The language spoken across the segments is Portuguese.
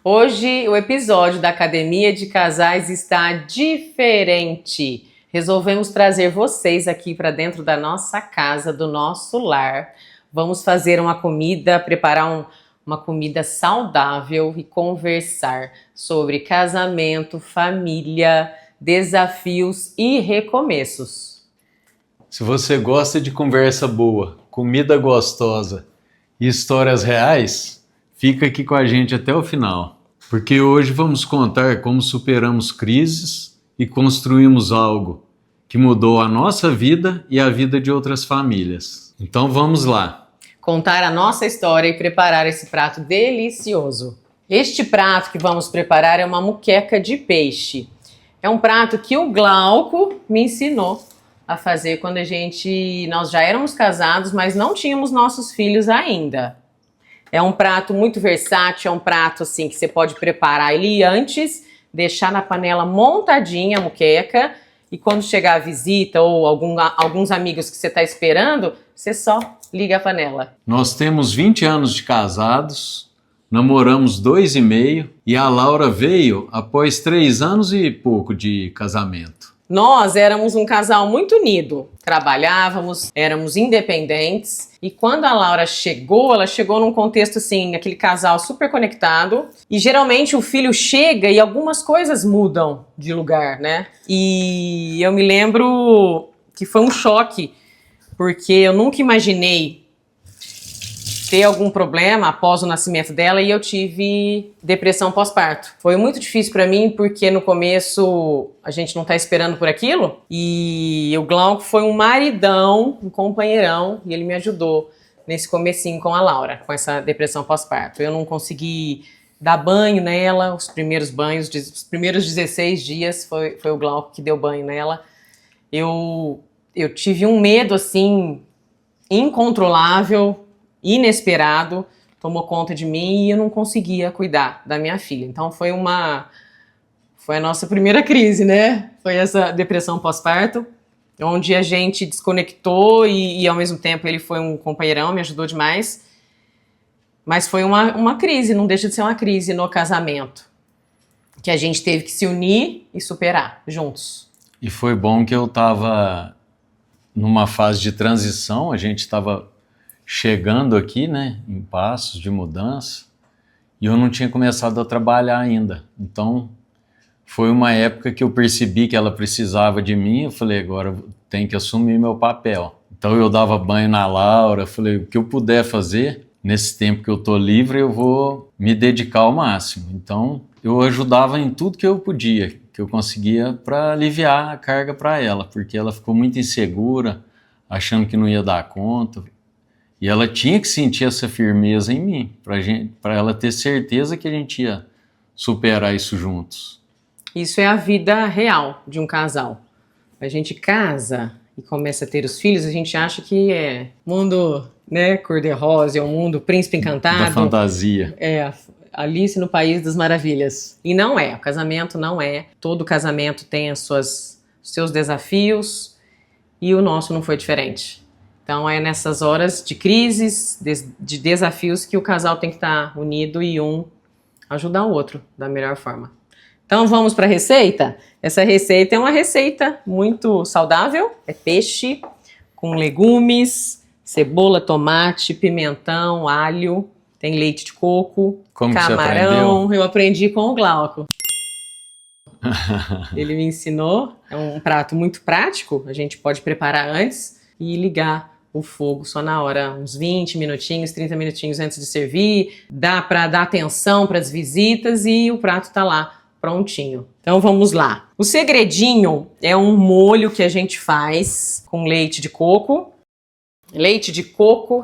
Hoje o episódio da Academia de Casais está diferente. Resolvemos trazer vocês aqui para dentro da nossa casa, do nosso lar. Vamos fazer uma comida, preparar uma comida saudável e conversar sobre casamento, família, desafios e recomeços. Se você gosta de conversa boa, comida gostosa e histórias reais, fica aqui com a gente até o final, porque hoje vamos contar como superamos crises e construímos algo que mudou a nossa vida e a vida de outras famílias. Então vamos lá. Contar a nossa história e preparar esse prato delicioso. Este prato que vamos preparar é uma moqueca de peixe. É um prato que o Glauco me ensinou a fazer quando nós já éramos casados, mas não tínhamos nossos filhos ainda. É um prato muito versátil, é um prato assim que você pode preparar ele antes, deixar na panela montadinha a moqueca, e quando chegar a visita ou alguns amigos que você está esperando, você só liga a panela. Nós temos 20 anos de casados, namoramos 2,5 e a Laura veio após 3 anos e pouco de casamento. Nós éramos um casal muito unido, trabalhávamos, éramos independentes, e quando a Laura chegou, ela chegou num contexto assim, aquele casal super conectado, e geralmente o filho chega e algumas coisas mudam de lugar, né? E eu me lembro que foi um choque, porque eu nunca imaginei ter algum problema após o nascimento dela, e eu tive depressão pós-parto. Foi muito difícil para mim, porque no começo a gente não tá esperando por aquilo, e o Glauco foi um maridão, um companheirão, e ele me ajudou nesse comecinho com a Laura, com essa depressão pós-parto. Eu não consegui dar banho nela, os primeiros banhos, os primeiros 16 dias foi o Glauco que deu banho nela. Eu tive um medo assim incontrolável, inesperado, tomou conta de mim, e eu não conseguia cuidar da minha filha. Então foi a nossa primeira crise, né? Foi essa depressão pós-parto, onde a gente desconectou e ao mesmo tempo ele foi um companheirão, me ajudou demais. Mas foi uma crise, não deixa de ser uma crise no casamento, que a gente teve que se unir e superar juntos. E foi bom que eu estava numa fase de transição, a gente estava chegando aqui, né, em passos de mudança, e eu não tinha começado a trabalhar ainda. Então, foi uma época que eu percebi que ela precisava de mim. Eu falei, agora eu tenho que assumir meu papel. Então, eu dava banho na Laura, falei, o que eu puder fazer, nesse tempo que eu tô livre, eu vou me dedicar ao máximo. Então, eu ajudava em tudo que eu podia, que eu conseguia, para aliviar a carga para ela, porque ela ficou muito insegura, achando que não ia dar conta. E ela tinha que sentir essa firmeza em mim, para ela ter certeza que a gente ia superar isso juntos. Isso é a vida real de um casal. A gente casa e começa a ter os filhos, a gente acha que é mundo, né, cor-de-rosa, é um mundo príncipe encantado. Da fantasia. É, Alice no País das Maravilhas. E não é, o casamento não é. Todo casamento tem seus desafios, e o nosso não foi diferente. Então é nessas horas de crises, de desafios, que o casal tem que estar unido e ajudar o outro da melhor forma. Então vamos para a receita? Essa receita é uma receita muito saudável, é peixe com legumes, cebola, tomate, pimentão, alho, tem leite de coco, Como camarão. que você Eu aprendi com o Glauco. Ele me ensinou, é um prato muito prático, a gente pode preparar antes e ligar o fogo só na hora, uns 20 minutinhos, 30 minutinhos antes de servir. Dá para dar atenção para as visitas e o prato tá lá prontinho. Então vamos lá. O segredinho é um molho que a gente faz com leite de coco,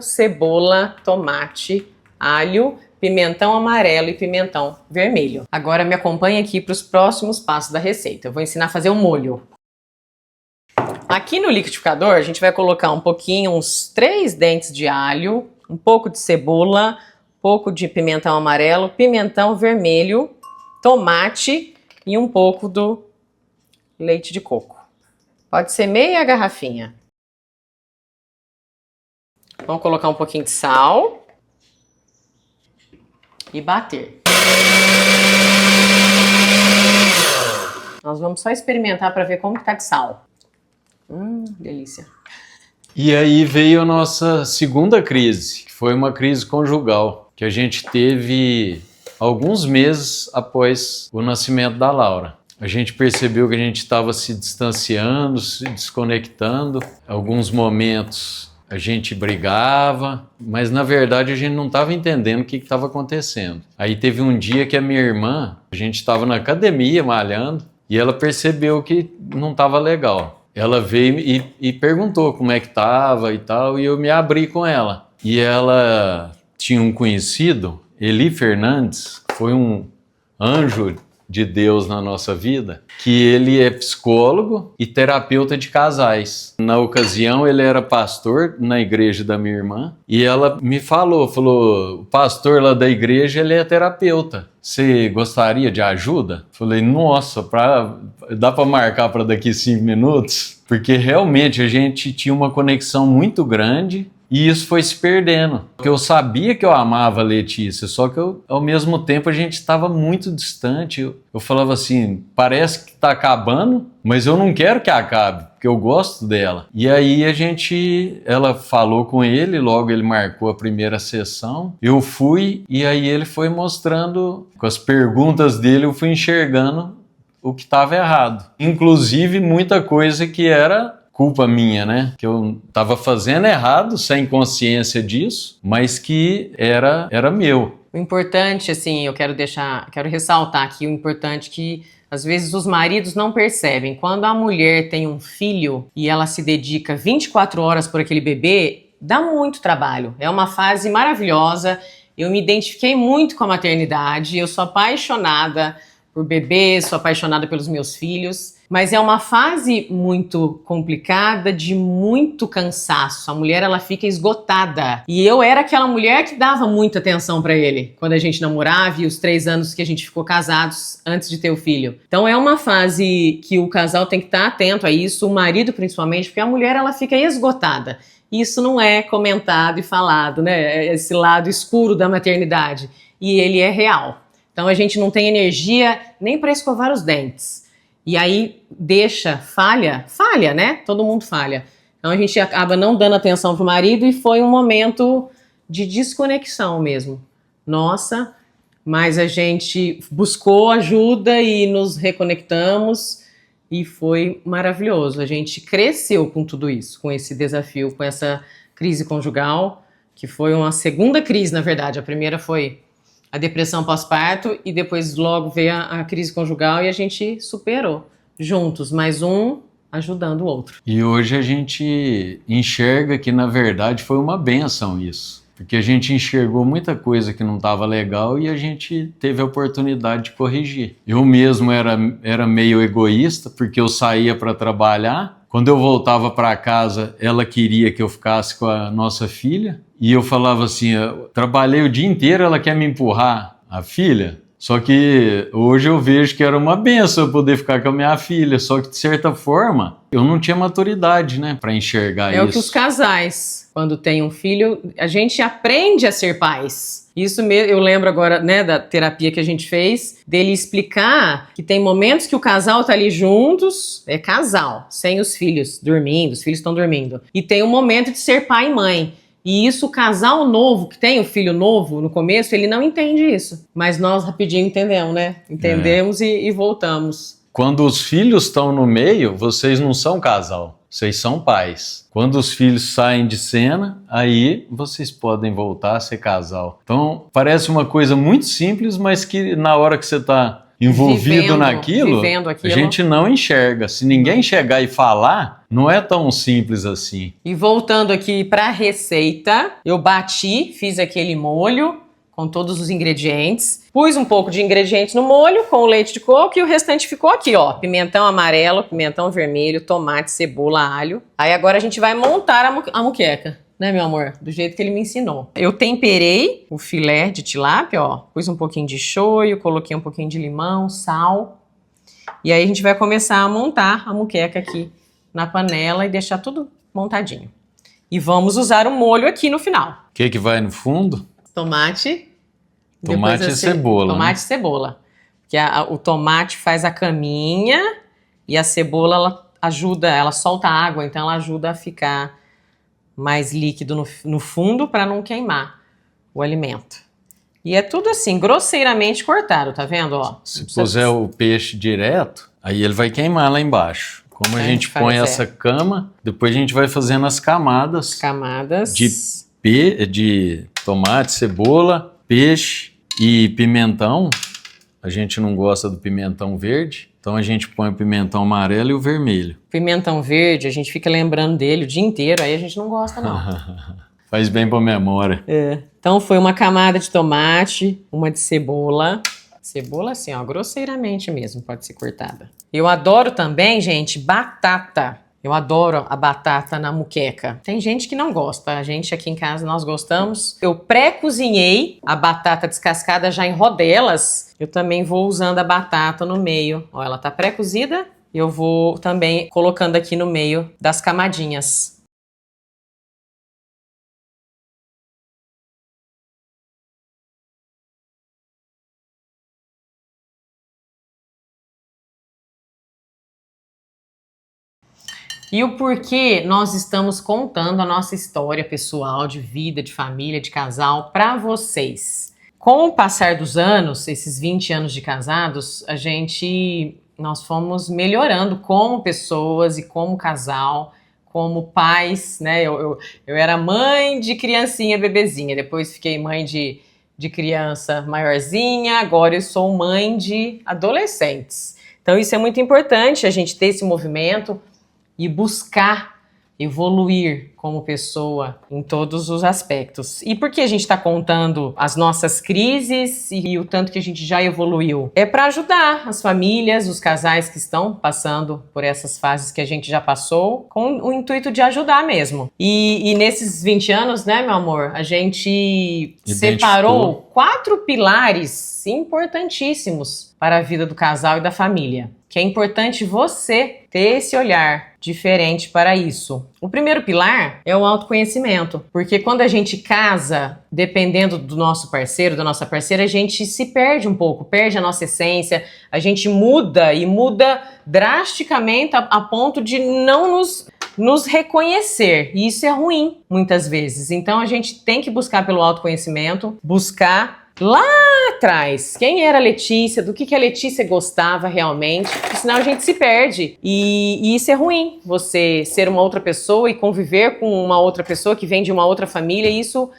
cebola, tomate, alho, pimentão amarelo e pimentão vermelho. Agora me acompanha aqui para os próximos passos da receita. Eu vou ensinar a fazer o molho. Aqui no liquidificador a gente vai colocar uns 3 dentes de alho, um pouco de cebola, um pouco de pimentão amarelo, pimentão vermelho, tomate e um pouco do leite de coco. Pode ser meia garrafinha. Vamos colocar um pouquinho de sal e bater. Nós vamos só experimentar para ver como que tá de sal. Delícia. E aí veio a nossa segunda crise, que foi uma crise conjugal, que a gente teve alguns meses após o nascimento da Laura. A gente percebeu que a gente estava se distanciando, se desconectando. Alguns momentos a gente brigava, mas na verdade a gente não estava entendendo o que estava acontecendo. Aí teve um dia que a minha irmã, a gente estava na academia malhando, e ela percebeu que não estava legal. Ela veio e perguntou como é que estava e tal, e eu me abri com ela. E ela tinha um conhecido, Eli Fernandes, que foi um anjo de Deus na nossa vida, que ele é psicólogo e terapeuta de casais. Na ocasião, ele era pastor na igreja da minha irmã, e ela me falou, o pastor lá da igreja, ele é terapeuta. Você gostaria de ajuda? Falei, nossa, dá para marcar para daqui 5 minutos? Porque realmente a gente tinha uma conexão muito grande, e isso foi se perdendo. Porque eu sabia que eu amava a Letícia, só que ao mesmo tempo a gente estava muito distante. Eu falava assim, parece que está acabando, mas eu não quero que acabe, porque eu gosto dela. E aí ela falou com ele, logo ele marcou a primeira sessão. Eu fui, e aí ele foi mostrando, com as perguntas dele, eu fui enxergando o que estava errado. Inclusive muita coisa que era culpa minha, né? Que eu estava fazendo errado, sem consciência disso, mas que era meu. O importante, assim, eu quero ressaltar aqui o importante que às vezes os maridos não percebem. Quando a mulher tem um filho e ela se dedica 24 horas por aquele bebê, dá muito trabalho. É uma fase maravilhosa. Eu me identifiquei muito com a maternidade, eu sou apaixonada por bebês, sou apaixonada pelos meus filhos, mas é uma fase muito complicada, de muito cansaço. A mulher, ela fica esgotada. E eu era aquela mulher que dava muita atenção para ele quando a gente namorava e os 3 anos que a gente ficou casados antes de ter o filho. Então é uma fase que o casal tem que estar atento a isso, o marido principalmente, porque a mulher, ela fica esgotada. Isso não é comentado e falado, né? Esse lado escuro da maternidade. E ele é real. Então a gente não tem energia nem para escovar os dentes. E aí falha, né? Todo mundo falha. Então a gente acaba não dando atenção pro marido e foi um momento de desconexão mesmo. Nossa, mas a gente buscou ajuda e nos reconectamos e foi maravilhoso. A gente cresceu com tudo isso, com esse desafio, com essa crise conjugal, que foi uma segunda crise, na verdade. A primeira foi a depressão pós-parto e depois logo veio a crise conjugal e a gente superou juntos, mais um ajudando o outro. E hoje a gente enxerga que na verdade foi uma bênção isso, porque a gente enxergou muita coisa que não estava legal e a gente teve a oportunidade de corrigir. Eu mesmo era meio egoísta, porque eu saía para trabalhar. Quando eu voltava para casa, ela queria que eu ficasse com a nossa filha. E eu falava assim, eu trabalhei o dia inteiro, ela quer me empurrar a filha. Só que hoje eu vejo que era uma benção eu poder ficar com a minha filha. Só que de certa forma, eu não tinha maturidade, né, para enxergar isso. É o que os casais, quando tem um filho, a gente aprende a ser pais. Isso mesmo, eu lembro agora, né, da terapia que a gente fez, dele explicar que tem momentos que o casal tá ali juntos, é casal, sem os filhos dormindo, os filhos estão dormindo. E tem um momento de ser pai e mãe. E isso, o casal novo, que tem o filho novo no começo, ele não entende isso. Mas nós rapidinho entendemos, né? Entendemos e voltamos. Quando os filhos estão no meio, vocês não são casal, vocês são pais. Quando os filhos saem de cena, aí vocês podem voltar a ser casal. Então, parece uma coisa muito simples, mas que na hora que você está envolvido naquilo, a gente não enxerga. Se ninguém chegar e falar, não é tão simples assim. E voltando aqui para a receita, eu fiz aquele molho com todos os ingredientes, pus um pouco de ingredientes no molho com o leite de coco e o restante ficou aqui, ó, pimentão amarelo, pimentão vermelho, tomate, cebola, alho. Aí agora a gente vai montar a moqueca. Né, meu amor? Do jeito que ele me ensinou. Eu temperei o filé de tilápia, ó. Pus um pouquinho de shoyu, coloquei um pouquinho de limão, sal. E aí a gente vai começar a montar a moqueca aqui na panela e deixar tudo montadinho. E vamos usar o molho aqui no final. O que vai no fundo? Tomate. Tomate e cebola. Tomate e cebola. Que o tomate faz a caminha e a cebola ela ajuda, ela solta água, então ela ajuda a ficar mais líquido no fundo para não queimar o alimento. E é tudo assim, grosseiramente cortado, tá vendo? Ó, se puser o peixe direto, aí ele vai queimar lá embaixo. Como a gente põe essa cama, depois a gente vai fazendo as camadas de tomate, cebola, peixe e pimentão. A gente não gosta do pimentão verde, então a gente põe o pimentão amarelo e o vermelho. Pimentão verde, a gente fica lembrando dele o dia inteiro, aí a gente não gosta não. Faz bem pra memória. Então foi uma camada de tomate, uma de cebola. Cebola assim, ó, grosseiramente mesmo, pode ser cortada. Eu adoro também, gente, batata. Eu adoro a batata na muqueca. Tem gente que não gosta, a gente aqui em casa nós gostamos. Eu pré-cozinhei a batata descascada já em rodelas. Eu também vou usando a batata no meio. Ó, ela tá pré-cozida. Eu vou também colocando aqui no meio das camadinhas. E o porquê nós estamos contando a nossa história pessoal, de vida, de família, de casal, para vocês. Com o passar dos anos, esses 20 anos de casados, nós fomos melhorando como pessoas e como casal, como pais, né? Eu era mãe de criancinha, bebezinha, depois fiquei mãe de criança maiorzinha, agora eu sou mãe de adolescentes. Então isso é muito importante, a gente ter esse movimento e buscar evoluir como pessoa em todos os aspectos. E por que a gente está contando as nossas crises e o tanto que a gente já evoluiu? É para ajudar as famílias, os casais que estão passando por essas fases que a gente já passou, com o intuito de ajudar mesmo. E nesses 20 anos, né, meu amor, a gente separou 4 pilares importantíssimos para a vida do casal e da família. Que é importante você ter esse olhar diferente para isso. O primeiro pilar é o autoconhecimento, porque quando a gente casa, dependendo do nosso parceiro, da nossa parceira, a gente se perde um pouco, perde a nossa essência, a gente muda e muda drasticamente a ponto de não nos reconhecer, e isso é ruim muitas vezes. Então a gente tem que buscar pelo autoconhecimento, buscar lá atrás, quem era a Letícia, do que a Letícia gostava realmente, porque senão a gente se perde e isso é ruim, você ser uma outra pessoa e conviver com uma outra pessoa que vem de uma outra família, isso,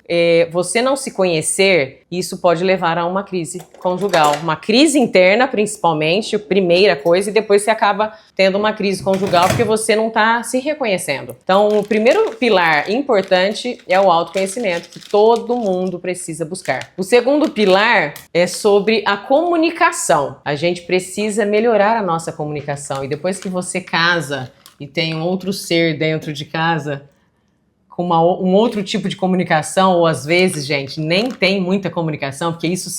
você não se conhecer, isso pode levar a uma crise conjugal, uma crise interna principalmente, primeira coisa, e depois você acaba tendo uma crise conjugal porque você não está se reconhecendo. Então o primeiro pilar importante é o autoconhecimento, que todo mundo precisa buscar. O segundo pilar é sobre a comunicação. A gente precisa melhorar a nossa comunicação. E depois que você casa e tem um outro ser dentro de casa com um outro tipo de comunicação, ou às vezes, gente, nem tem muita comunicação, porque isso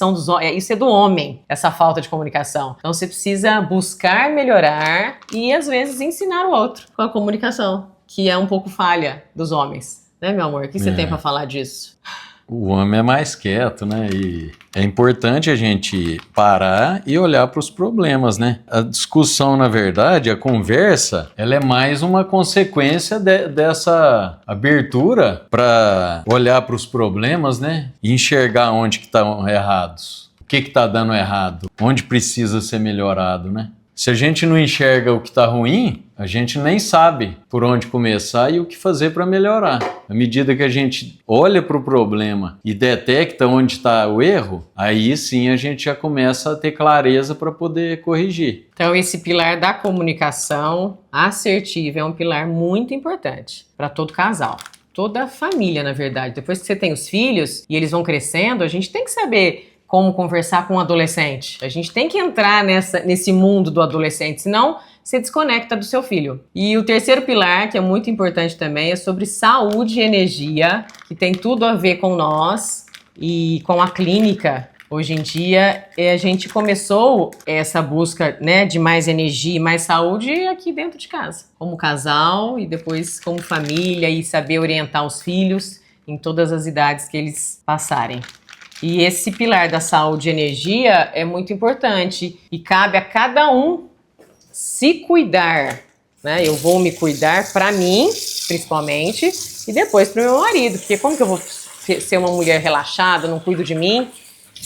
é do homem, essa falta de comunicação. Então você precisa buscar melhorar e às vezes ensinar o outro com a comunicação, que é um pouco falha dos homens. Né, meu amor? O que você tem para falar disso? O homem é mais quieto, né? E é importante a gente parar e olhar para os problemas, né? A discussão, na verdade, a conversa, ela é mais uma consequência dessa abertura para olhar para os problemas, né? E enxergar onde que estão errados. O que está dando errado? Onde precisa ser melhorado, né? Se a gente não enxerga o que está ruim, a gente nem sabe por onde começar e o que fazer para melhorar. À medida que a gente olha para o problema e detecta onde está o erro, aí sim a gente já começa a ter clareza para poder corrigir. Então esse pilar da comunicação assertiva é um pilar muito importante para todo casal. Toda a família, na verdade. Depois que você tem os filhos e eles vão crescendo, a gente tem que saber como conversar com um adolescente. A gente tem que entrar nesse mundo do adolescente, senão você desconecta do seu filho. E o terceiro pilar, que é muito importante também, é sobre saúde e energia, que tem tudo a ver com nós e com a clínica. Hoje em dia, a gente começou essa busca, né, de mais energia e mais saúde aqui dentro de casa, como casal e depois como família, e saber orientar os filhos em todas as idades que eles passarem. E esse pilar da saúde e energia é muito importante e cabe a cada um se cuidar, né? Eu vou me cuidar para mim, principalmente, e depois para o meu marido, porque como que eu vou ser uma mulher relaxada, não cuido de mim,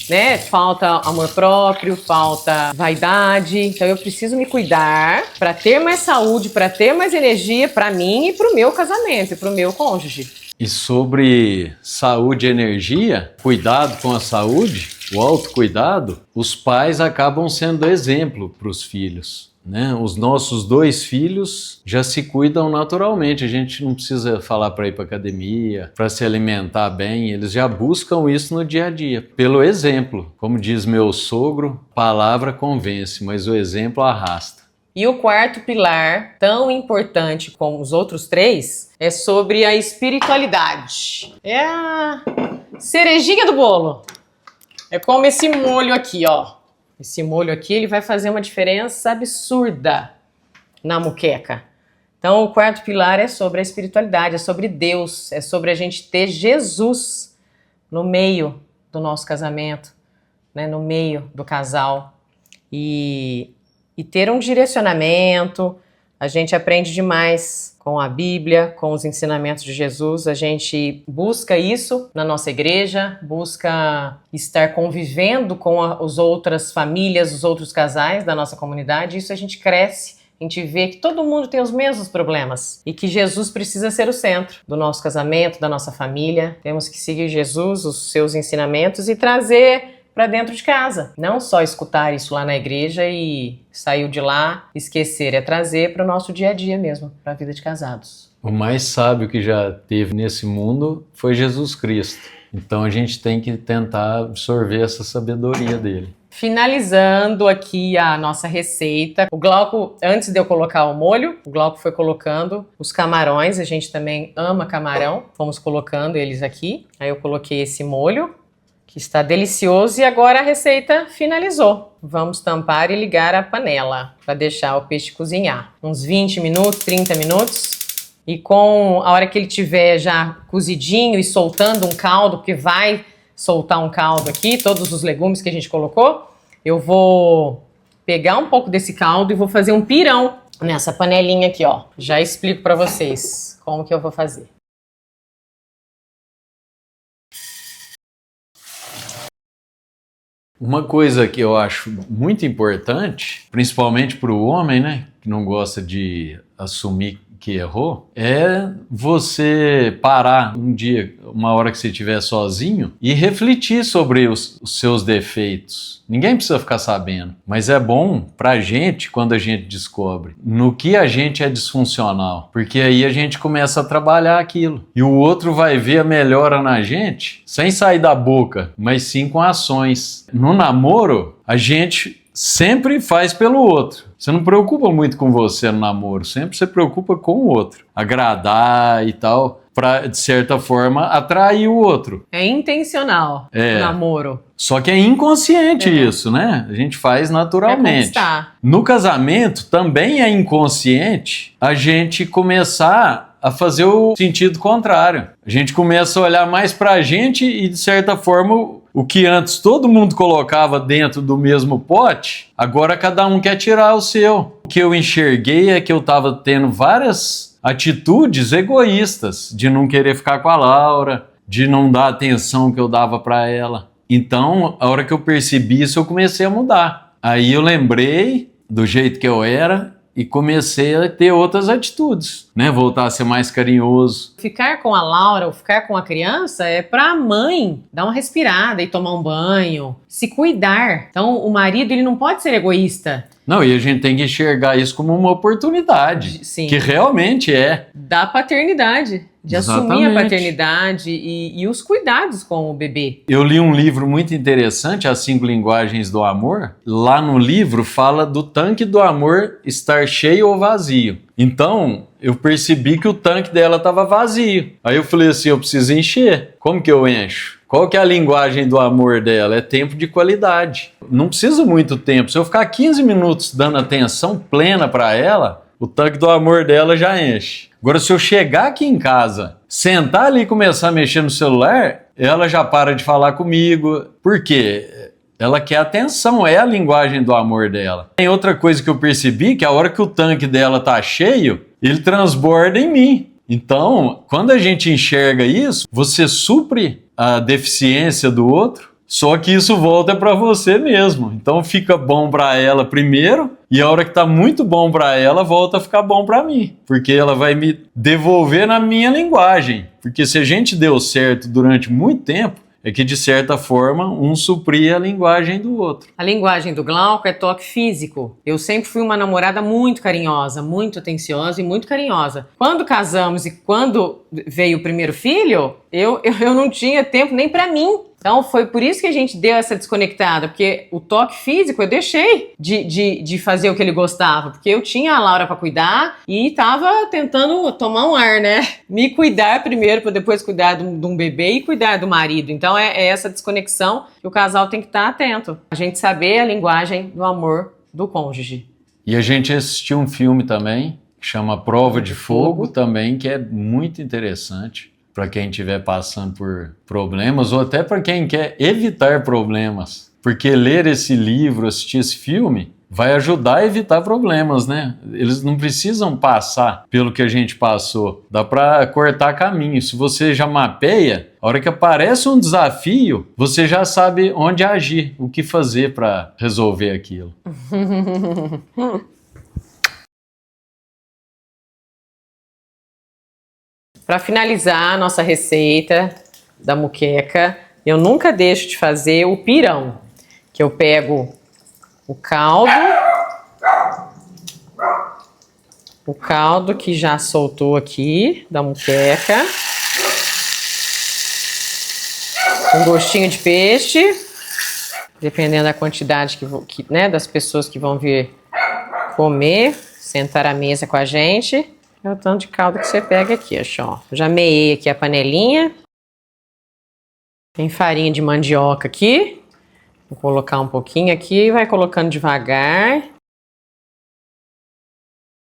né? Falta amor próprio, falta vaidade, então eu preciso me cuidar para ter mais saúde, para ter mais energia para mim e para o meu casamento e para o meu cônjuge. E sobre saúde e energia, cuidado com a saúde, o autocuidado, os pais acabam sendo exemplo para os filhos, né? Os nossos 2 filhos já se cuidam naturalmente, a gente não precisa falar para ir para academia, para se alimentar bem, eles já buscam isso no dia a dia, pelo exemplo. Como diz meu sogro, palavra convence, mas o exemplo arrasta. E o quarto pilar, tão importante como os outros 3, é sobre a espiritualidade. É a cerejinha do bolo. É como esse molho aqui, ó. Esse molho aqui, ele vai fazer uma diferença absurda na moqueca. Então, o quarto pilar é sobre a espiritualidade, é sobre Deus, é sobre a gente ter Jesus no meio do nosso casamento, né, no meio do casal. E ter um direcionamento. A gente aprende demais com a Bíblia, com os ensinamentos de Jesus. A gente busca isso na nossa igreja, busca estar convivendo com as outras famílias, os outros casais da nossa comunidade. Isso a gente cresce, a gente vê que todo mundo tem os mesmos problemas e que Jesus precisa ser o centro do nosso casamento, da nossa família. Temos que seguir Jesus, os seus ensinamentos e trazer para dentro de casa. Não só escutar isso lá na igreja e saiu de lá, esquecer, é trazer para o nosso dia a dia mesmo, para a vida de casados. O mais sábio que já teve nesse mundo foi Jesus Cristo. Então a gente tem que tentar absorver essa sabedoria dele. Finalizando aqui a nossa receita, o Glauco, antes de eu colocar o molho, o Glauco foi colocando os camarões, a gente também ama camarão, fomos colocando eles aqui. Aí eu coloquei esse molho, que está delicioso, e agora a receita finalizou. Vamos tampar e ligar a panela para deixar o peixe cozinhar. Uns 20 minutos, 30 minutos. E com a hora que ele tiver já cozidinho e soltando um caldo, porque vai soltar um caldo aqui, todos os legumes que a gente colocou, eu vou pegar um pouco desse caldo e vou fazer um pirão nessa panelinha aqui, ó. Já explico para vocês como que eu vou fazer. Uma coisa que eu acho muito importante, principalmente para o homem, né, que não gosta de assumir que errou, é você parar um dia, uma hora que você estiver sozinho e refletir sobre os seus defeitos. Ninguém precisa ficar sabendo, mas é bom pra gente quando a gente descobre no que a gente é disfuncional, porque aí a gente começa a trabalhar aquilo. E o outro vai ver a melhora na gente sem sair da boca, mas sim com ações. No namoro, a gente sempre faz pelo outro. Você não preocupa muito com você no namoro, sempre você preocupa com o outro. Agradar e tal, para, de certa forma, atrair o outro. É intencional o namoro. Só que é inconsciente isso, né? A gente faz naturalmente. No casamento, também é inconsciente a gente começar a fazer o sentido contrário. A gente começa a olhar mais pra gente e, de certa forma, o que antes todo mundo colocava dentro do mesmo pote, agora cada um quer tirar o seu. O que eu enxerguei é que eu estava tendo várias atitudes egoístas, de não querer ficar com a Laura, de não dar a atenção que eu dava para ela. Então, a hora que eu percebi isso, eu comecei a mudar. Aí eu lembrei do jeito que eu era e comecei a ter outras atitudes, né? Voltar a ser mais carinhoso. Ficar com a Laura ou ficar com a criança é para a mãe dar uma respirada e tomar um banho, se cuidar. Então, o marido, ele não pode ser egoísta. Não, e a gente tem que enxergar isso como uma oportunidade, sim, que realmente é. Da paternidade, de assumir a paternidade e os cuidados com o bebê. Eu li um livro muito interessante, As 5 Linguagens do Amor. Lá no livro fala do tanque do amor estar cheio ou vazio. Então, eu percebi que o tanque dela estava vazio. Aí eu falei assim, eu preciso encher. Como que eu encho? Qual que é a linguagem do amor dela? É tempo de qualidade. Não precisa muito tempo. Se eu ficar 15 minutos dando atenção plena para ela, o tanque do amor dela já enche. Agora, se eu chegar aqui em casa, sentar ali e começar a mexer no celular, ela já para de falar comigo. Por quê? Ela quer atenção, é a linguagem do amor dela. Tem outra coisa que eu percebi, que a hora que o tanque dela tá cheio, ele transborda em mim. Então, quando a gente enxerga isso, você supre a deficiência do outro, só que isso volta para você mesmo. Então fica bom para ela primeiro, e a hora que tá muito bom para ela, volta a ficar bom para mim, porque ela vai me devolver na minha linguagem. Porque se a gente deu certo durante muito tempo, é que, de certa forma, um supria a linguagem do outro. A linguagem do Glauco é toque físico. Eu sempre fui uma namorada muito carinhosa, muito atenciosa e muito carinhosa. Quando casamos e quando veio o primeiro filho, eu não tinha tempo nem pra mim. Então foi por isso que a gente deu essa desconectada, porque o toque físico eu deixei de fazer o que ele gostava, porque eu tinha a Laura para cuidar e tava tentando tomar um ar, né? Me cuidar primeiro para depois cuidar de um bebê e cuidar do marido. Então é essa desconexão que o casal tem que estar atento. A gente saber a linguagem do amor do cônjuge. E a gente assistiu um filme também, que chama Prova de Fogo também, que é muito interessante para quem estiver passando por problemas ou até para quem quer evitar problemas. Porque ler esse livro, assistir esse filme, vai ajudar a evitar problemas, né? Eles não precisam passar pelo que a gente passou. Dá para cortar caminho. Se você já mapeia, a hora que aparece um desafio, você já sabe onde agir, o que fazer para resolver aquilo. Para finalizar a nossa receita da muqueca, eu nunca deixo de fazer o pirão, que eu pego o caldo que já soltou aqui da muqueca, um gostinho de peixe, dependendo da quantidade né, das pessoas que vão vir comer, sentar à mesa com a gente. É o tanto de caldo que você pega aqui, ó. Já meei aqui a panelinha. Tem farinha de mandioca aqui. Vou colocar um pouquinho aqui, vai colocando devagar.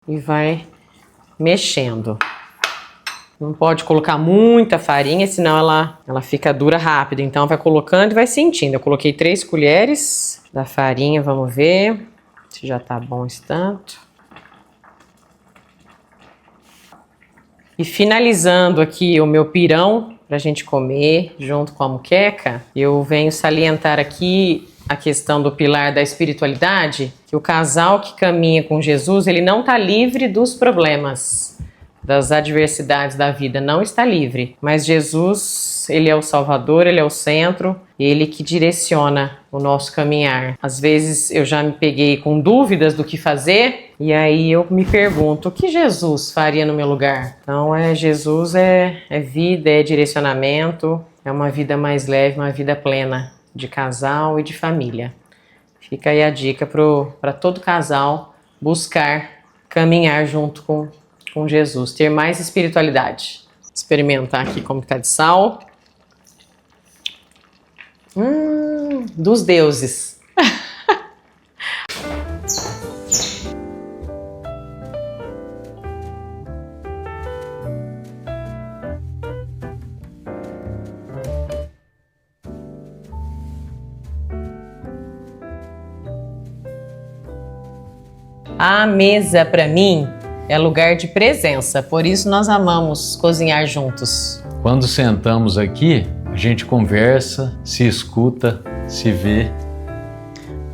E vai mexendo. Não pode colocar muita farinha, senão ela fica dura rápido. Então vai colocando e vai sentindo. Eu coloquei 3 colheres da farinha, vamos ver se já tá bom esse tanto. E finalizando aqui o meu pirão pra gente comer junto com a muqueca, eu venho salientar aqui a questão do pilar da espiritualidade, que o casal que caminha com Jesus, ele não está livre dos problemas, das adversidades da vida, não está livre. Mas Jesus, ele é o Salvador, ele é o centro, ele que direciona o nosso caminhar. Às vezes eu já me peguei com dúvidas do que fazer, e aí eu me pergunto, o que Jesus faria no meu lugar? Então Jesus é vida, é direcionamento, é uma vida mais leve, uma vida plena de casal e de família. Fica aí a dica para todo casal buscar caminhar junto com Jesus, ter mais espiritualidade. Experimentar aqui como está de sal. Dos deuses. A mesa, para mim, é lugar de presença, por isso nós amamos cozinhar juntos. Quando sentamos aqui, a gente conversa, se escuta, se vê.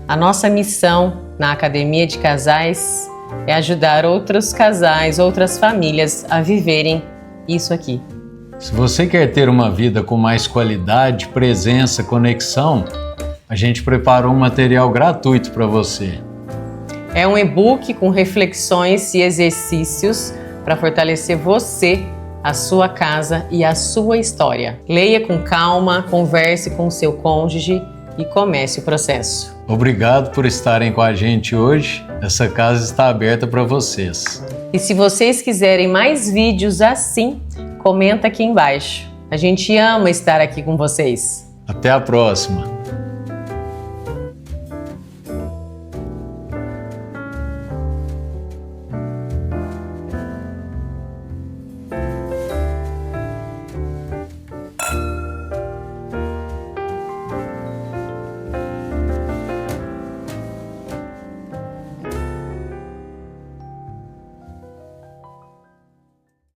A nossa missão na Academia de Casais é ajudar outros casais, outras famílias a viverem isso aqui. Se você quer ter uma vida com mais qualidade, presença, conexão, a gente preparou um material gratuito para você. É um e-book com reflexões e exercícios para fortalecer você, a sua casa e a sua história. Leia com calma, converse com o seu cônjuge e comece o processo. Obrigado por estarem com a gente hoje. Essa casa está aberta para vocês. E se vocês quiserem mais vídeos assim, comenta aqui embaixo. A gente ama estar aqui com vocês. Até a próxima!